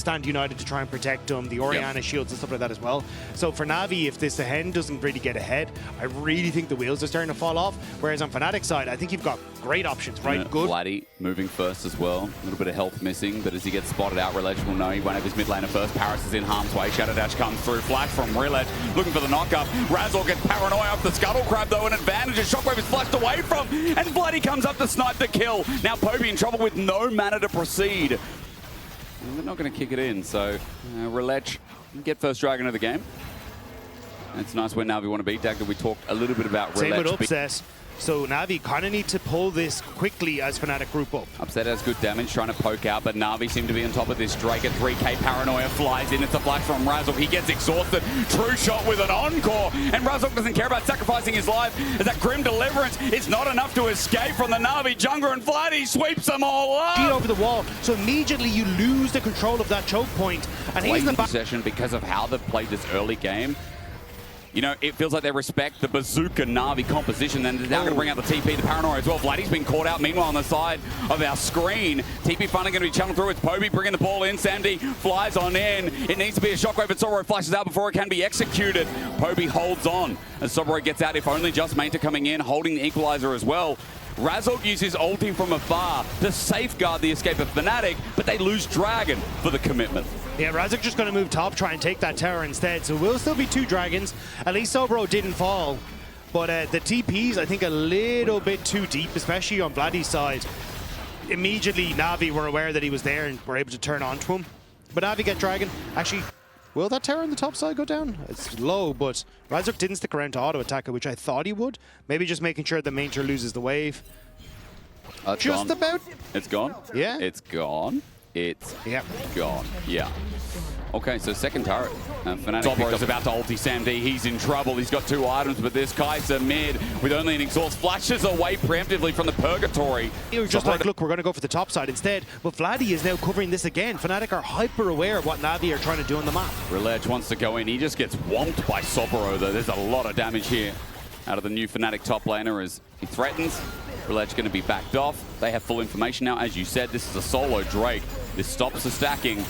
stand united to try and protect them, the Orianna shields and stuff like that as well. So for Navi, if this Hen doesn't really get ahead, I really think the wheels are starting to fall off. Whereas on Fnatic side, I think you've got great options, right? Good. Vladdy moving first as well. A little bit of health missing, but as he gets spotted out, Rhilech will know he won't have his mid laner first. Parus is in harm's way. Shadow Dash comes through. Flash from Rhilech, looking for the knock-up. Razork gets paranoia off the Scuttle Crab, though, an advantage. A Shockwave is flushed away from, and Vladdy comes up to snipe the kill. Now Poby in trouble with no mana to proceed. And they're not going to kick it in, so Rhilech get first dragon of the game. And it's nice where Navi want to be. Dagger, we talked a little bit about Rhilech. Same with Upset. So Navi kind of need to pull this quickly as Fnatic group up. Upset has good damage, trying to poke out, but Navi seem to be on top of this. Drake at 3k, Paranoia flies in. It's a flash from Razork. He gets exhausted. True shot with an encore, and Razork doesn't care about sacrificing his life, as that Grim Deliverance is not enough to escape from the Navi jungler, and Vladdy sweeps them all up. Over the wall, so immediately you lose the control of that choke point. And he's the possession because of how they've played this early game. You know, it feels like they respect the Bazooka Navi composition, and they're now going to bring out the TP, the Paranoia as well. Vladdy's been caught out. Meanwhile, on the side of our screen, TP finally going to be channeled through. It's Poby bringing the ball in. Sandy flies on in. It needs to be a shockwave, but Sobro flashes out before it can be executed. Poby holds on as Sobro gets out, if only just Maynter coming in, holding the equalizer as well. Razork uses ulti from afar to safeguard the escape of Fnatic, but they lose Dragon for the commitment. Yeah, Razork just going to move top, try and take that tower instead. So will still be 2 dragons. At least Sobro didn't fall. But the TP's, I think, a little bit too deep, especially on Vladdy's side. Immediately, Navi were aware that he was there and were able to turn onto him. But Navi get dragon. Actually, will that tower on the top side go down? It's low, but Razork didn't stick around to auto-attack it, which I thought he would. Maybe just making sure that Maynter loses the wave. Just gone. about. It's gone? Yeah. It's gone. It's gone. Yeah. Okay, so second turret. Fnatic is about to ulti Sam D. He's in trouble. He's got 2 items, but this Kai'Sa mid with only an exhaust flashes away preemptively from the Purgatory. He was just like, look, we're going to go for the top side instead. But Vladdy is now covering this again. Fnatic are hyper aware of what Navi are trying to do on the map. Rhilech wants to go in. He just gets whomped by Soboro, though. There's a lot of damage here out of the new Fnatic top laner as he threatens. Rhilech going to be backed off. They have full information now. As you said, this is a solo Drake. This stops the stacking,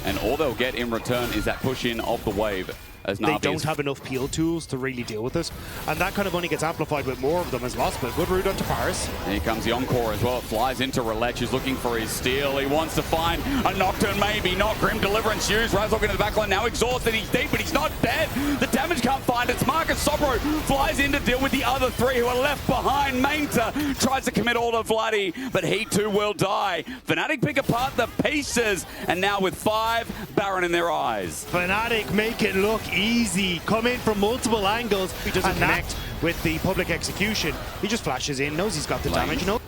and all they'll get in return is that push in of the wave. As they don't have enough peel tools to really deal with it, and that kind of only gets amplified with more of them as lost, but good route onto Parus. And here comes the encore as well. It flies into Rhilech, who's looking for his steal. He wants to find a Nocturne, maybe not. Grim Deliverance used. Razork into the backline, now exhausted. He's deep, but he's not dead. The damage can't find it. Marcus Sobro flies in to deal with the other 3 who are left behind. Maynter tries to commit all to Vladdy, but he too will die. Fnatic pick apart the pieces, and now with 5, Baron in their eyes. Fnatic make it look easy, come in from multiple angles. He doesn't connect with the public execution. He just flashes in, knows he's got the damage. No.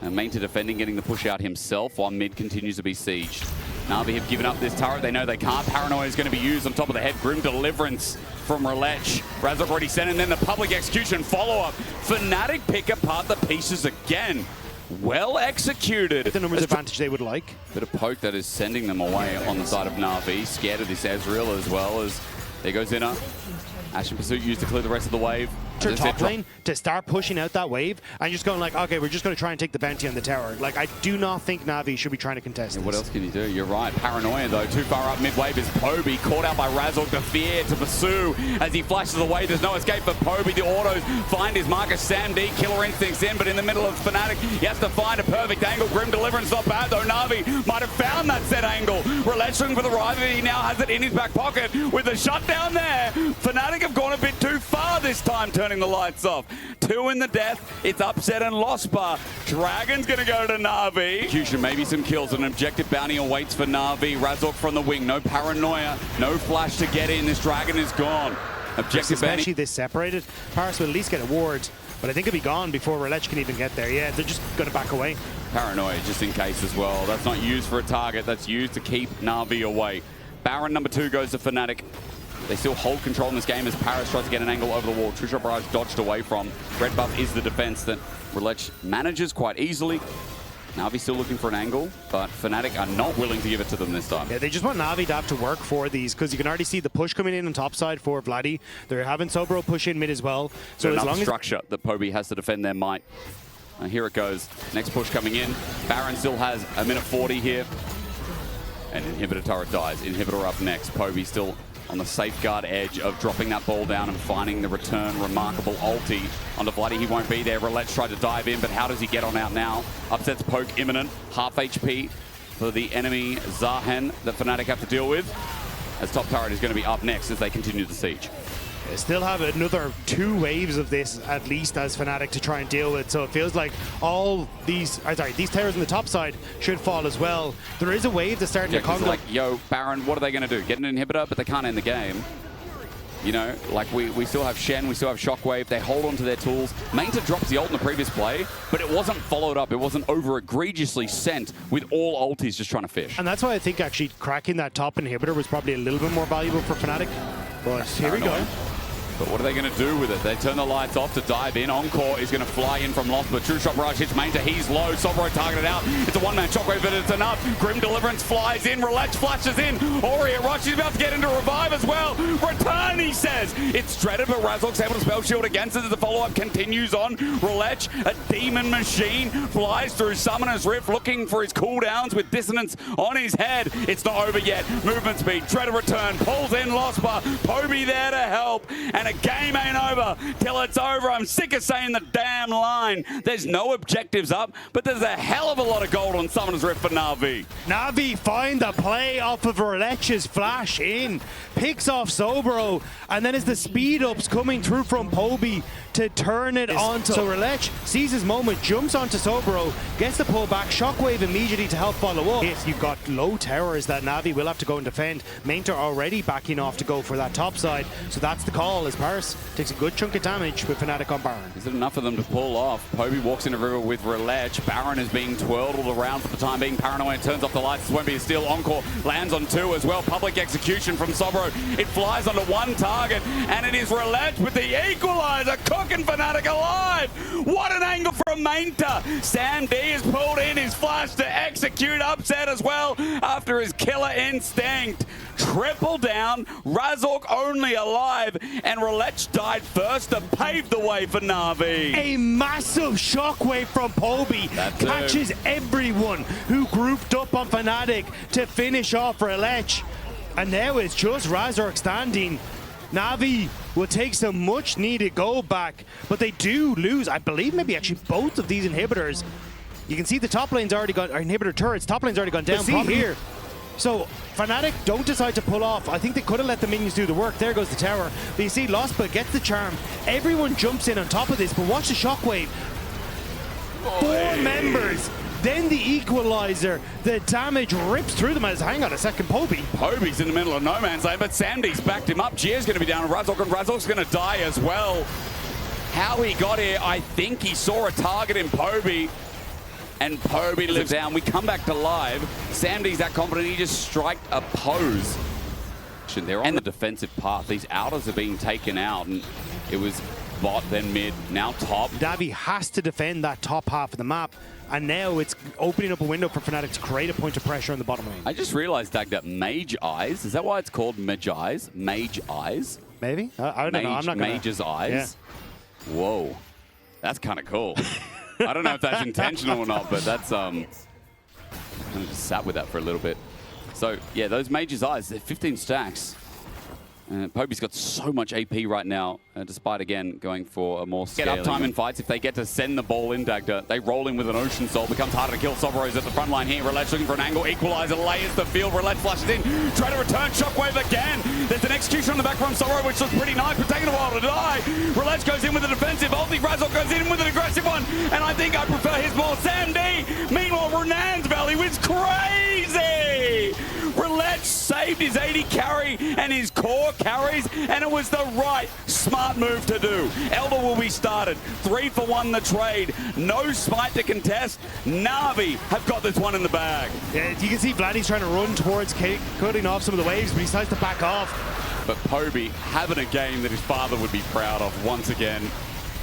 And Maynter defending, getting the push out himself while mid continues to be sieged. Navi have given up this turret. They know they can't. Paranoia is going to be used on top of the head. Grim Deliverance from Rhilech. Razork already sent, and then the public execution follow-up. Fnatic pick apart the pieces again. Well executed. The numbers advantage they would like. Bit of poke that is sending them away on the side of Navi. Scared of this Ezreal as well, as there goes Inner. Ashen Pursuit used to clear the rest of the wave. Top lane to start pushing out that wave and just going like, okay, we're just going to try and take the bounty on the tower. Like, I do not think Navi should be trying to contest this. What else can you do? You're right. Paranoia, though. Too far up mid-wave is Poby. Caught out by Razork. The fear to pursue as he flashes away. There's no escape for Poby. The autos find his Marcus Sam D. Killer instincts in, but in the middle of Fnatic, he has to find a perfect angle. Grim Deliverance not bad, though. Navi might have found that set angle. Rhilech looking for the Ryze. He now has it in his back pocket with the shutdown there. Fnatic have gone a bit too far this time, turning the lights off. 2 in the death. It's Upset and Lost Bar. Dragon's going to go to Navi. Execution, maybe some kills. An objective bounty awaits for Navi. Razork from the wing. No Paranoia. No flash to get in. This Dragon is gone. Objective bounty. Especially this separated. Parus will at least get a ward, but I think he'll be gone before Rhilech can even get there. Yeah, they're just going to back away. Paranoia just in case as well. That's not used for a target. That's used to keep Navi away. Baron number 2 goes to Fnatic. They still hold control in this game as Parus tries to get an angle over the wall. Trisha Barrage dodged away from. Red buff is the defense that Rhilech manages quite easily. Navi still looking for an angle, but Fnatic are not willing to give it to them this time. Yeah, they just want Navi to have to work for these, because you can already see the push coming in on top side for Vladdy. They're having Sobro push in mid as well. So as long as structure that Poby has to defend their might. Here it goes. Next push coming in. Baron still has a minute 40 here. And Inhibitor turret dies. Inhibitor up next. Poby still on the safeguard edge of dropping that ball down and finding the return. Remarkable ulti onto Bloody. He won't be there. Rhilech tried to dive in, but how does he get on out now? Upsets poke imminent. Half HP for the enemy Zahen that Fnatic have to deal with. As top turret is going to be up next as they continue the siege. They still have another 2 waves of this at least as Fnatic to try and deal with. So it feels like all these, these towers on the top side should fall as well. There is a wave that's starting to come. Like, yo, Baron, what are they going to do? Get an inhibitor, but they can't end the game. You know, like we still have Shen, we still have Shockwave. They hold on to their tools. Maynter drops the ult in the previous play, but it wasn't followed up. It wasn't over egregiously sent with all ultis just trying to fish. And that's why I think actually cracking that top inhibitor was probably a little bit more valuable for Fnatic. But here we go. But what are they going to do with it? They turn the lights off to dive in. Encore is going to fly in from Lost, but True Shot Barrage hits Maynter. He's low. Sobro targeted out. It's a one-man Shockwave, but it's enough. Grim Deliverance flies in. Rhilech flashes in. Ori at Rush. He's about to get into Revive as well. Return, he says. It's dreaded, but Razork's able to spell shield against it as the follow-up continues on. Rhilech, a demon machine, flies through Summoner's Rift looking for his cooldowns with Dissonance on his head. It's not over yet. Movement speed. Dreaded return. Pulls in Lospa. Poby there to help. And a game ain't over till it's over. I'm sick of saying the damn line. There's no objectives up, but there's a hell of a lot of gold on Summoner's Rift for NAVI. NAVI find the play off of Rhilech's flash in, picks off Sobro, and then as the speed ups coming through from Poby to turn it onto. So Rhilech sees his moment, jumps onto Sobro, gets the pull back, Shockwave immediately to help follow up. You've got low towers that NAVI will have to go and defend. Maynter already backing off to go for that top side, so that's the call as Parus takes a good chunk of damage with Fnatic on Baron. Is it enough for them to pull off? Poby walks into river with Rhilech. Baron is being twirled around for the time being. Paranoia turns off the lights. This won't be a steal. Encore lands on 2 as well. Public execution from Sobro. It flies onto 1 target, and it is Rhilech with the equalizer, cooking Fnatic alive. What an angle from Maynter. Sam D is pulled in his flash to execute. Upset as well after his killer instinct. Triple down. Razork only alive, and Rhilech died first to pave the way for NAVI. A massive shockwave from Poby catches everyone who grouped up on Fnatic to finish off Rhilech. And now it's just Razork standing. NAVI will take some much needed gold back, but they do lose, I believe, maybe actually both of these inhibitors. You can see the top lane's already gone, or inhibitor turrets, top lane's already gone down. See here. So Fnatic don't decide to pull off. I think they could have let the minions do the work. There goes the tower. But you see Lospa gets the charm. Everyone jumps in on top of this, but watch the shockwave. 4 members. Then the equalizer. The damage rips through them as, hang on a second, Poby. Poby's in the middle of no man's land, but Samdy's backed him up. Gier's going to be down on Razork, and Razork's going to die as well. How he got here, I think he saw a target in Poby, and Poby lives down. We come back to live. Samdy's that confident, he just striked a pose. They're on the defensive path. These outers are being taken out, and it was bot, then mid, now top. NAVI has to defend that top half of the map, and now it's opening up a window for Fnatic to create a point of pressure on the bottom lane. I just realized, Dag, that Mage Eyes, is that why it's called Mage Eyes? Mage Eyes? Maybe? I don't know. I'm not gonna... Mage's Eyes? Yeah. Whoa. That's kind of cool. I don't know if that's intentional or not, but that's, I'm just sat with that for a little bit. So, yeah, those Mage's Eyes, they're 15 stacks. Poby's got so much AP right now, despite, again, going for a more scaling. Get uptime in fights. If they get to send the ball in, Dagda, they roll in with an Ocean Soul. Becomes harder to kill. Sobro's at the front line here. Rhilech looking for an angle. Equalizer layers the field. Rhilech flashes in. Try to return. Shockwave again. There's an execution on the back from Sobro, which looks pretty nice, but taking a while to die. Rhilech goes in with a defensive ulti. Razork goes in with an aggressive one, and I think I prefer his more. Sam D. Meanwhile, Renan's Valley was crazy. Rhilech saved his 80 carry and his core carries, and it was the right, smart move to do. Elder will be started. 3 for 1 the trade. No smite to contest. NAVI have got this one in the bag. Yeah, you can see Vladdy's trying to run towards cutting off some of the waves, but he decides to back off. But Poby having a game that his father would be proud of once again.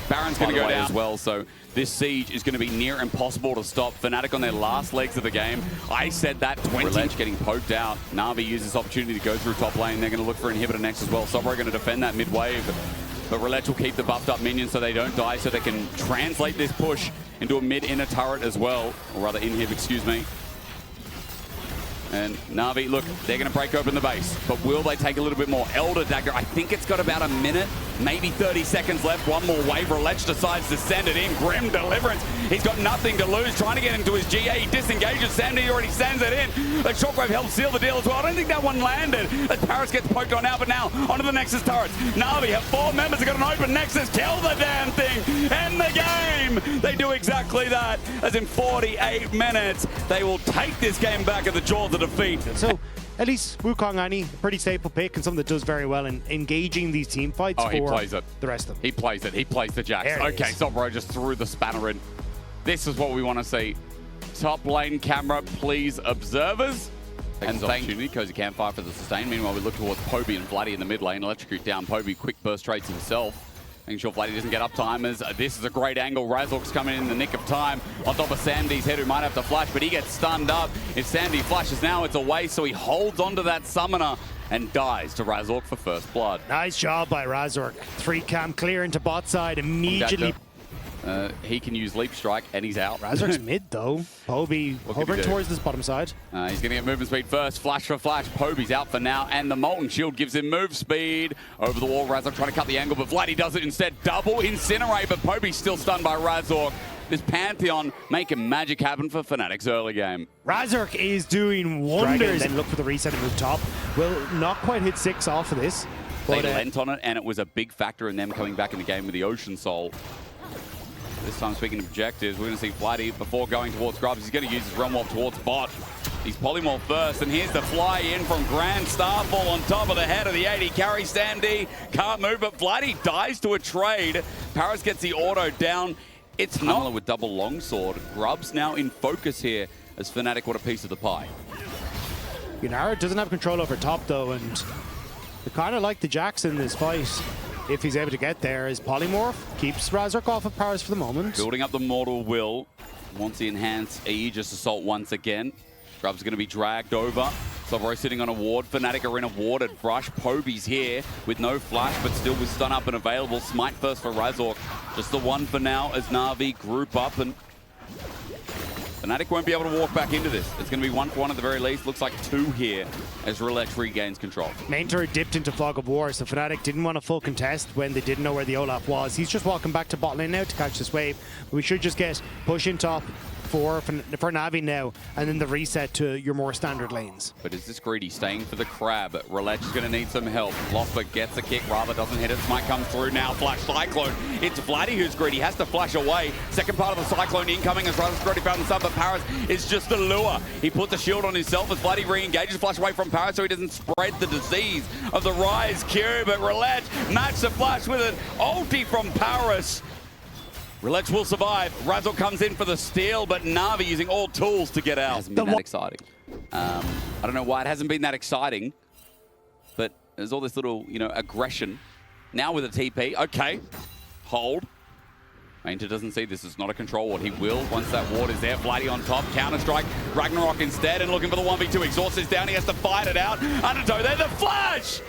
Baron's going to go down as well, so this siege is going to be near impossible to stop. Fnatic on their last legs of the game. I said that 20. Rhilech getting poked out. NAVI uses this opportunity to go through top lane. They're going to look for inhibitor next as well. Sobro going to defend that mid wave, but Rhilech will keep the buffed up minions so they don't die, so they can translate this push into a mid inner turret as well, or rather inhib, excuse me. And Navi, look, they're going to break open the base, but will they take a little bit more? Elder Dagger, I think it's got about a minute, maybe 30 seconds left. One more wave. Rhilech decides to send it in. Grim Deliverance. He's got nothing to lose. Trying to get into his GA. He disengages. Sandy already sends it in. The Shockwave helps seal the deal as well. I don't think that one landed as Parus gets poked on out, but now onto the Nexus turrets. Navi have 4 members. They've got an open Nexus. Kill the damn thing. End the game. They do exactly that. As in 48 minutes, they will take this game back at the jaws of defeat. So at least Wukong Annie, pretty staple pick and something that does very well in engaging these team fights for he plays it. The rest of them. He plays it. He plays the Jax. Okay, Sobro just threw the spanner in. This is what we want to see. Top lane camera, please, observers. And thank you, Cozy Campfire for the sustain. Meanwhile, we look towards Poby and Vladdy in the mid lane. Electrocute down Poby, quick burst trades himself. Making sure Vladdy doesn't get up timers. This is a great angle. Rhilech's coming in the nick of time. On top of Sandy's head, who might have to flash, but he gets stunned up. If Sandy flashes now, it's away, so he holds onto that summoner and dies to Rhilech for first blood. Nice job by Rhilech. 3-cam clear into bot side immediately. He can use Leap Strike, and he's out. Rhilech's mid, though. Poby hovering towards this bottom side. He's going to get movement speed first. Flash for flash. Poby's out for now, and the Molten Shield gives him move speed. Over the wall, Rhilech trying to cut the angle, but Vladdy does it instead. Double Incinerate, but Poby's still stunned by Rhilech. This Pantheon making magic happen for Fnatic's early game. Rhilech is doing wonders. Then look for the reset and move top. Will not quite hit 6 off of this. They lent on it, and it was a big factor in them coming back in the game with the Ocean Soul. This time, speaking of objectives, we're going to see Vladdy before going towards Grubs. He's going to use his Realm Warp towards bot. He's Polymorph first, and here's the fly in from Grand Starfall on top of the head of the 80. Carry Sandy, can't move, but Vladdy dies to a trade. Parus gets the auto down. It's not with double longsword. Grubs now in focus here as Fnatic want a piece of the pie. Yunara doesn't have control over top, though, and they kind of like the Jax in this fight. If he's able to get there, is Polymorph. Keeps Rhilech off of Parus for the moment. Building up the Mortal Will. Wants the enhanced Aegis Assault once again. Grub's going to be dragged over. Sobro sitting on a ward. Fnatic are in a warded brush. Poby's here with no flash, but still with stun up and available. Smite first for Rhilech. Just the one for now as Navi group up, and Fnatic won't be able to walk back into this. It's going to be 1 for 1 at the very least. Looks like 2 here as Rhilech regains control. Maynter dipped into Fog of War, so Fnatic didn't want a full contest when they didn't know where the Olaf was. He's just walking back to bot lane now to catch this wave. We should just get push in top for Navi now, and then the reset to your more standard lanes. But is this greedy? Staying for the crab. Rhilech is going to need some help. Loffer gets a kick, rather doesn't hit it. Smite comes through now. Flash Cyclone. It's Vladdy who's greedy. Has to flash away. Second part of the Cyclone incoming as Rhilech's already found the sun, but Parus is just the lure. He puts a shield on himself as Vladdy re-engages. Flash away from Parus so he doesn't spread the disease of the Ryze Q, but Rhilech match the flash with an ulti from Parus. Rhilech will survive. Rhilech comes in for the steal, but Navi using all tools to get out. It hasn't been that exciting. I don't know why it hasn't been that exciting, but there's all this little, aggression. Now with a TP. Okay. Hold. Maynter doesn't see this. It's not a control ward. He will once that ward is there. Vladdy on top. Counter-strike. Ragnarok instead and looking for the 1v2. Exhaust is down. He has to fight it out. Undertow there. The flash!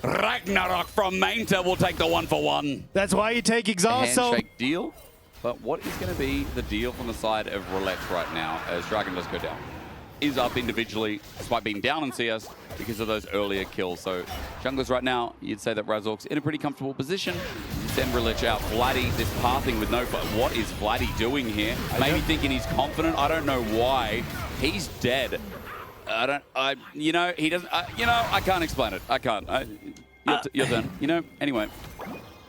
Ragnarok from Maynter will take the 1 for 1. That's why you take exhaust. Handshake deal. But what is going to be the deal from the side of Rhilech right now as Dragon does go down? Is up individually despite being down in CS because of those earlier kills. So junglers right now, you'd say that Rhilech's in a pretty comfortable position. Send Rhilech out. Vladdy, this pathing with no... What is Vladdy doing here? Maybe thinking he's confident. I don't know why. He's dead. He doesn't... I can't explain it. I can't. You're done. Anyway.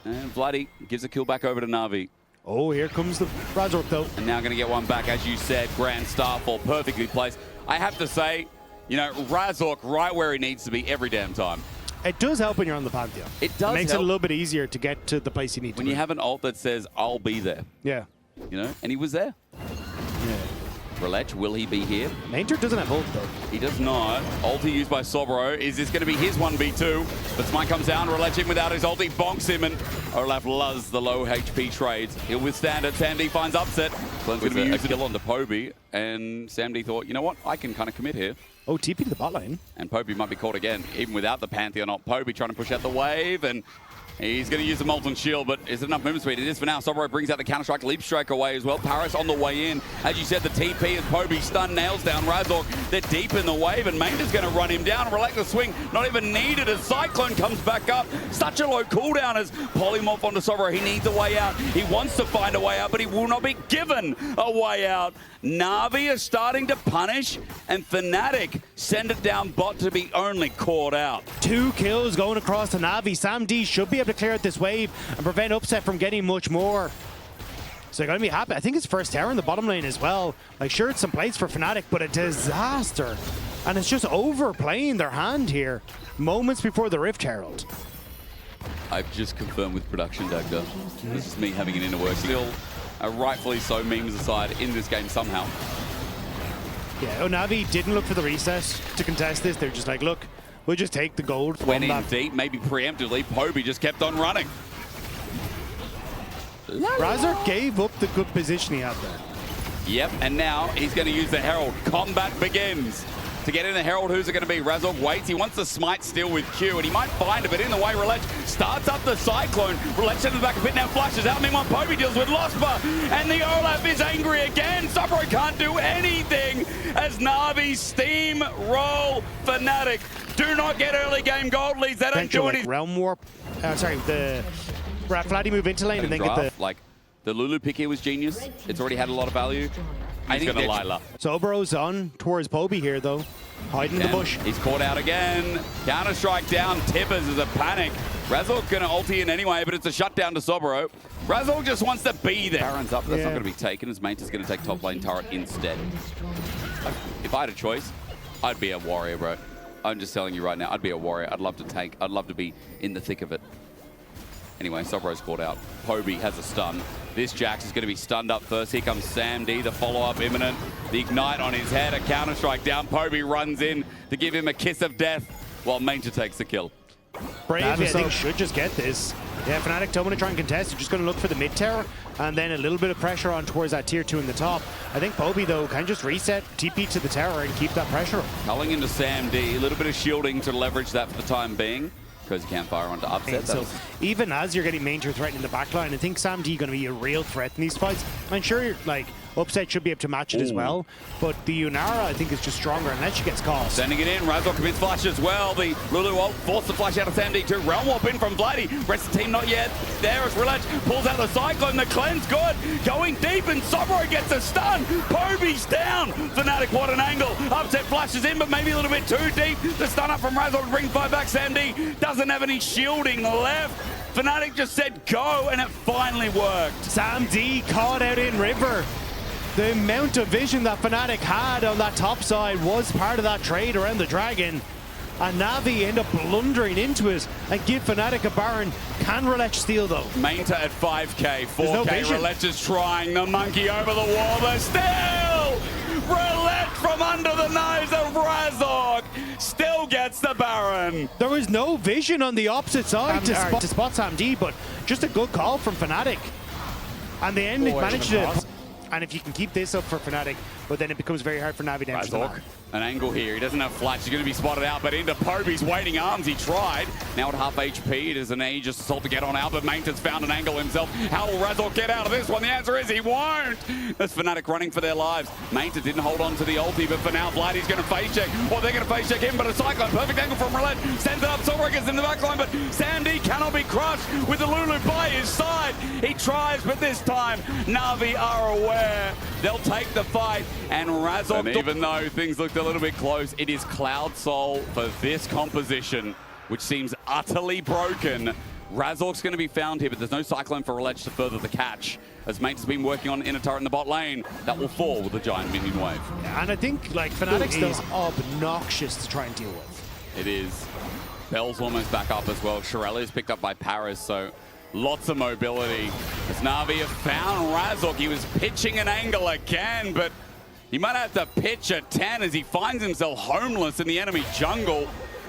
And Vladdy gives a kill back over to Navi. Oh, here comes the Rhilech, though. And now going to get one back, as you said. Grand Starfall, perfectly placed. I have to say, Rhilech right where he needs to be every damn time. It does help when you're on the Pantheon. It does. It makes it a little bit easier to get to the place you need to when you have an ult that says, I'll be there. Yeah. And he was there. Yeah. Rhilech, will he be here? Maynter doesn't have ult, though. He does not. Ulti used by Sobro. Is this going to be his 1v2? But Smite comes down. Rhilech in without his ulti. Bonks him, and Olaf loves the low HP trades. He'll withstand it. Sandy finds upset. So it's going to be a kill onto Poby. And Sandy thought, you know what? I can kind of commit here. Oh, TP to the bot lane. And Poby might be caught again, even without the Pantheon ult. Poby trying to push out the wave, and He's going to use the Molten Shield, but is it enough movement speed? It is for now. Sobro brings out the Counter-Strike, Leap Strike away as well. Parus on the way in. As you said, the TP is Poby, stun, nails down Razork. They're deep in the wave, and Maynter's going to run him down. Rhilech the swing, not even needed as Cyclone comes back up. Such a low cooldown as Polymorph onto Sobro. He needs a way out. He wants to find a way out, but he will not be given a way out. NAVI is starting to punish, and Fnatic send it down bot to be only caught out. 2 kills going across to NAVI. Sam D should be able to clear out this wave and prevent Upset from getting much more. So they're going to be happy. I think it's first tower in the bottom lane as well. Like, sure, it's some plates for Fnatic, but a disaster. And it's just overplaying their hand here. Moments before the Rift Herald. I've just confirmed with production, Dagda. This is me having an inner work. Still, rightfully so, memes aside, in this game somehow. Yeah, NAVI didn't look for the reset to contest this. They're just like, look, we'll just take the gold. Went in deep, maybe preemptively. Poby just kept on running. Razork gave up the good position he had there. Yep, and now he's going to use the Herald. Combat begins. To get in the Herald, who's it going to be? Razork waits. He wants to smite still with Q, and he might find it, but in the way, Rhilech starts up the Cyclone. Rhilech in the back a bit now, flashes out. Meanwhile, Poby deals with Lospa, and the Olaf is angry again. Sobro can't do anything as Navi steamroll Fnatic. Do not get early game gold leads. They don't do anything. Realm Warp. Sorry, the Flatty move into lane and then get the... Like, the Lulu pick here was genius. It's already had a lot of value. He's going to Lila. Sobro's on towards Poby here, though. Hiding in the bush. He's caught out again. Counter-Strike down. Tibbers is a panic. Razork going to ulti in anyway, but it's a shutdown to Sobro. Razork just wants to be there. Baron's up. That's not going to be taken as Maynter's going to take top lane turret instead. If I had a choice, I'd be a warrior, bro. I'm just telling you right now, I'd be a warrior. I'd love to be in the thick of it. Anyway, Sobro's caught out. Poby has a stun. This Jax is going to be stunned up first. Here comes Sam D, the follow-up imminent. The ignite on his head, a counter-strike down. Poby runs in to give him a kiss of death while Maynter takes the kill. Brave, I think, should just get this. Yeah, Fnatic don't want to try and contest. You're just going to look for the mid-tower and then a little bit of pressure on towards that tier 2 in the top. I think Poby, though, can just reset, TP to the tower and keep that pressure up. Culling into Sam D, a little bit of shielding to leverage that for the time being. Because you can't fire onto Upset. So even as you're getting Maynter threatening the backline, I think Sam D going to be a real threat in these fights. I'm sure like Upset should be able to match it as well, but the Unara I think is just stronger unless she gets caught. Sending it in, Razork commits flash as well. The Lulu ult forced the flash out of Sam D too. Realm Warp in from Vladdy. Rest of the team not yet. There as Rhilech pulls out the Cyclone. The cleanse good. Going deep and Sobro gets a stun. Poby's down. Fnatic, what an angle. Upset flashes in, but maybe a little bit too deep. The stun up from Razork brings 5 back. Sam D doesn't have any shielding left. Fnatic just said go, and it finally worked. Sam D caught out in river. The amount of vision that Fnatic had on that top side was part of that trade around the dragon. And Navi end up blundering into it and give Fnatic a Baron. Can Rhilech steal though? Maynter at 5k, 4k. No Rhilech is trying. The monkey over the wall. They're still Rhilech from under the nose of Razork still gets the Baron. There was no vision on the opposite side to spot Sam D, but just a good call from Fnatic. And they managed to... And if you can keep this up for Fnatic, but then it becomes very hard for Navi to enter the map. An angle here. He doesn't have flash. He's going to be spotted out, but into Poby's waiting arms. He tried. Now at half HP, it is an Aegis assault to get on out, but Maynter's found an angle himself. How will Razork get out of this one? The answer is he won't. That's Fnatic running for their lives. Maynter didn't hold on to the ulti, but for now, Vladdy's going to face check. Or they're going to face check him, but a Cyclone. Perfect angle from Rhilech. Sends it up. Sobro gets in the backline, but Sam D cannot be crushed with the Lulu by his side. He tries, but this time, Navi are aware. They'll take the fight, and Razork... And even though things looked a little bit close, it is Cloud Soul for this composition, which seems utterly broken. Razork's going to be found here, but there's no Cyclone for Rhilech to further the catch, as Maynter's been working on inner turret in the bot lane. That will fall with a giant minion wave. And I think, like, Fnatic is obnoxious to try and deal with. It is. Bell's almost back up as well. Shirelli is picked up by Parus, so lots of mobility. As Navi have found Razork, he was pitching an angle again, but he might have to pitch a 10 as he finds himself homeless in the enemy jungle.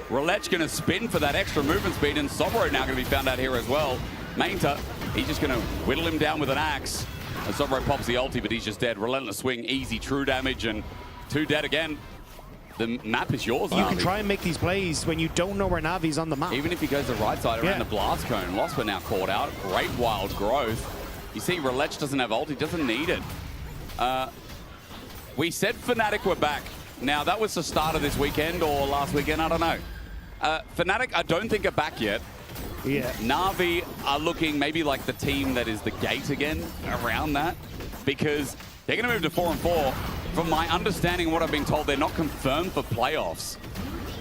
Rhilech going to spin for that extra movement speed, and Sobro now going to be found out here as well. Maynter, he's just going to whittle him down with an axe. And Sobro pops the ulti, but he's just dead. Relentless swing, easy, true damage, and 2 dead again. the map is yours. You can try and make these plays when you don't know where Navi's on the map. Even if he goes the right side around the blast cone. Losper now caught out. Great wild growth. You see, Rhilech doesn't have ult. He doesn't need it. We said Fnatic were back. Now, that was the start of this weekend or last weekend. I don't know. Fnatic, I don't think are back yet. Yeah. NAVI are looking maybe like the team that is the gate again around that, because they're going to move to 4-4. From my understanding and what I've been told, they're not confirmed for playoffs.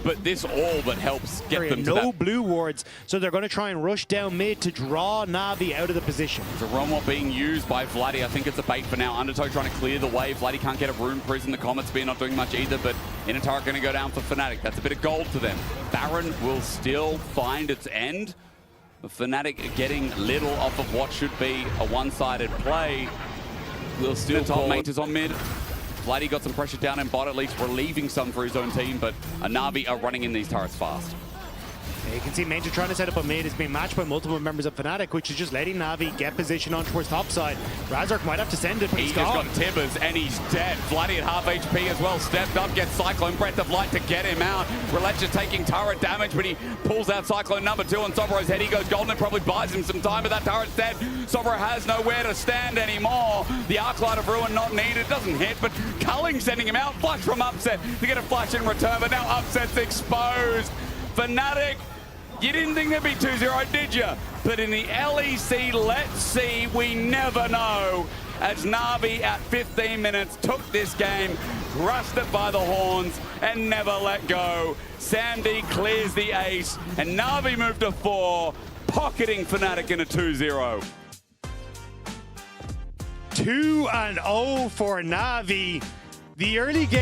But this all but helps get them to that. Blue wards, so they're going to try and rush down mid to draw Navi out of the position. The Romwat being used by Vladdy. I think it's a bait for now. Undertow trying to clear the way. Vladdy can't get a rune prison. The Comet Spear not doing much either, but Innitar going to go down for Fnatic. That's a bit of gold to them. Baron will still find its end. Fnatic getting little off of what should be a one-sided play. Will still top. Maynter's on mid. Vladdy got some pressure down in bot, at least relieving some for his own team, but NAVI are running in these turrets fast. Yeah, you can see Maynter trying to set up a mid. Is being matched by multiple members of Fnatic, which is just letting Navi get position on towards top side. Razork might have to send it, but he's got Tibbers and he's dead. Vladdy at half HP as well. Stepped up, gets Cyclone Breath of Light to get him out. Rhilech is taking turret damage, but he pulls out Cyclone number 2 on Sombro's head. He goes golden, probably buys him some time, but that turret's dead. Sombro has nowhere to stand anymore. The Arclight of Ruin not needed. Doesn't hit, but Culling sending him out. Flash from Upset to get a flash in return, but now Upset's exposed. Fnatic, you didn't think there'd be 2-0, did you? But in the LEC, let's see, we never know. As Navi at 15 minutes took this game, grasped it by the horns, and never let go. Samd clears the ace, and Navi moved to 4, pocketing Fnatic in a 2-0. 2-0 for Navi. The early game